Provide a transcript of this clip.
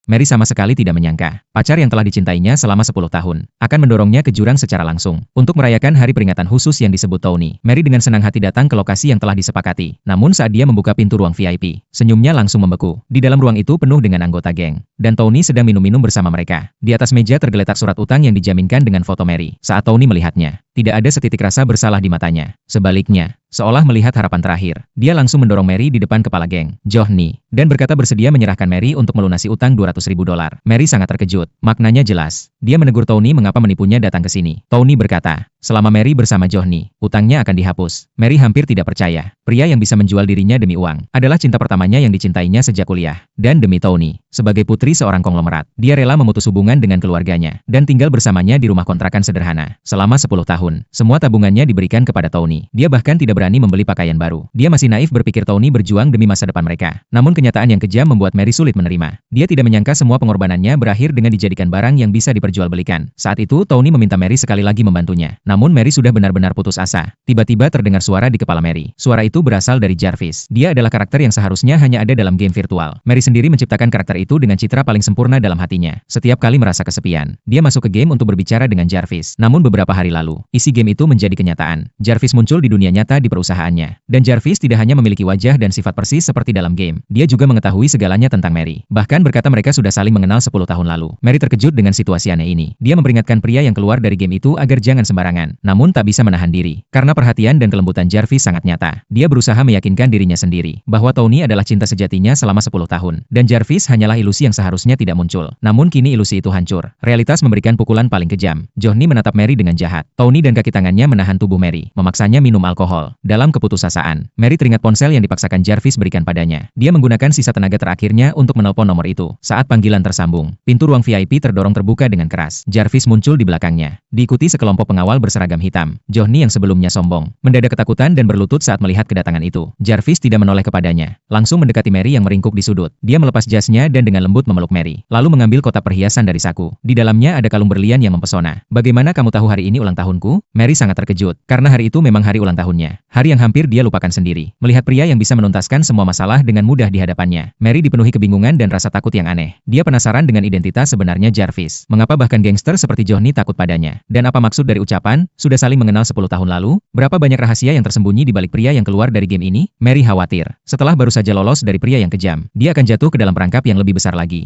Mary sama sekali tidak menyangka, pacar yang telah dicintainya selama 10 tahun, akan mendorongnya ke jurang secara langsung. Untuk merayakan hari peringatan khusus yang disebut Tony, Mary dengan senang hati datang ke lokasi yang telah disepakati. Namun saat dia membuka pintu ruang VIP, senyumnya langsung membeku. Di dalam ruang itu penuh dengan anggota geng, dan Tony sedang minum-minum bersama mereka. Di atas meja tergeletak surat utang yang dijaminkan dengan foto Mary. Saat Tony melihatnya, tidak ada setitik rasa bersalah di matanya. Sebaliknya, seolah melihat harapan terakhir, dia langsung mendorong Mary di depan kepala geng, Johnny, dan berkata bersedia menyerahkan Mary untuk melunasi utang $200.000. Mary sangat terkejut, maknanya jelas. Dia menegur Tony mengapa menipunya datang ke sini. Tony berkata, selama Mary bersama Johnny, utangnya akan dihapus. Mary hampir tidak percaya, pria yang bisa menjual dirinya demi uang, adalah cinta pertamanya yang dicintainya sejak kuliah. Dan demi Tony, sebagai putri seorang konglomerat, dia rela memutus hubungan dengan keluarganya, dan tinggal bersamanya di rumah kontrakan sederhana. Selama 10 tahun, semua tabungannya diberikan kepada Tony. Dia bahkan tidak berani membeli pakaian baru. Dia masih naif berpikir Tony berjuang demi masa depan mereka. Namun kenyataan yang kejam membuat Mary sulit menerima. Dia tidak menyangka semua pengorbanannya berakhir dengan dijadikan barang yang bisa diperjualbelikan. Saat itu Tony meminta Mary sekali lagi membantunya. Namun Mary sudah benar-benar putus asa. Tiba-tiba terdengar suara di kepala Mary. Suara itu berasal dari Jarvis. Dia adalah karakter yang seharusnya hanya ada dalam game virtual. Mary sendiri menciptakan karakter itu dengan citra paling sempurna dalam hatinya. Setiap kali merasa kesepian, dia masuk ke game untuk berbicara dengan Jarvis. Namun beberapa hari lalu, isi game itu menjadi kenyataan. Jarvis muncul di dunia nyata di perusahaannya. Dan Jarvis tidak hanya memiliki wajah dan sifat persis seperti dalam game. Dia juga mengetahui segalanya tentang Mary. Bahkan berkata mereka sudah saling mengenal 10 tahun lalu. Mary terkejut dengan situasi aneh ini. Dia memperingatkan pria yang keluar dari game itu agar jangan sembarangan. Namun tak bisa menahan diri. Karena perhatian dan kelembutan Jarvis sangat nyata. Dia berusaha meyakinkan dirinya sendiri bahwa Tony adalah cinta sejatinya selama 10 tahun. Dan Jarvis hanyalah ilusi yang seharusnya tidak muncul. Namun kini ilusi itu hancur. Realitas memberikan pukulan paling kejam. Johnny menatap Mary dengan jahat. Tony dan kaki tangannya menahan tubuh Mary, memaksanya minum alkohol. Dalam keputusasaan, Mary teringat ponsel yang dipaksakan Jarvis berikan padanya. Dia menggunakan sisa tenaga terakhirnya untuk menelpon nomor itu. Saat panggilan tersambung, pintu ruang VIP terdorong terbuka dengan keras. Jarvis muncul di belakangnya, diikuti sekelompok pengawal berseragam hitam. Johnny yang sebelumnya sombong, mendadak ketakutan dan berlutut saat melihat kedatangan itu. Jarvis tidak menoleh kepadanya, langsung mendekati Mary yang meringkuk di sudut. Dia melepas jasnya dan dengan lembut memeluk Mary, lalu mengambil kotak perhiasan dari saku. Di dalamnya ada kalung berlian yang mempesona. Bagaimana kamu tahu hari ini ulang tahunku? Mary sangat terkejut, karena hari itu memang hari ulang tahunnya. Hari yang hampir dia lupakan sendiri. Melihat pria yang bisa menuntaskan semua masalah dengan mudah di hadapannya, Mary dipenuhi kebingungan dan rasa takut yang aneh. Dia penasaran dengan identitas sebenarnya Jarvis. Mengapa bahkan gangster seperti Johnny takut padanya? Dan apa maksud dari ucapan, sudah saling mengenal 10 tahun lalu? Berapa banyak rahasia yang tersembunyi di balik pria yang keluar dari game ini? Mary khawatir. Setelah baru saja lolos dari pria yang kejam, dia akan jatuh ke dalam perangkap yang lebih besar lagi.